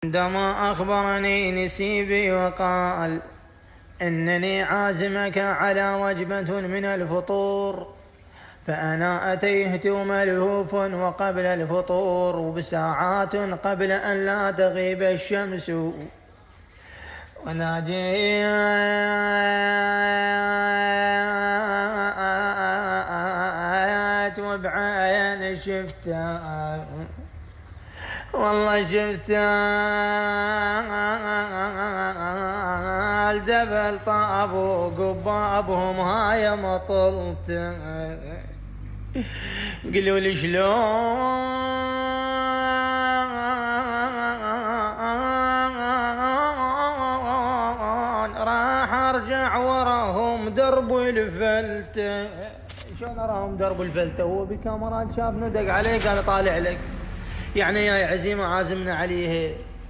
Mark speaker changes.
Speaker 1: عندما أخبرني نسيبي وقال إنني عازمك على وجبة من الفطور، فأنا أتيت ملهوف وقبل الفطور بساعات قبل أن لا تغيب الشمس، وناديت وبعين شفتها، والله شفتها الجبل طاب وقبابهم هاي مطلت. قلوا لي شلون راح ارجع وراهم درب الفلتة. شلون اراهم درب الفلتة؟ هو بكاميرات شاف ندق عليه قال طالع لك، يعني يا عزيمة عازمنا عليه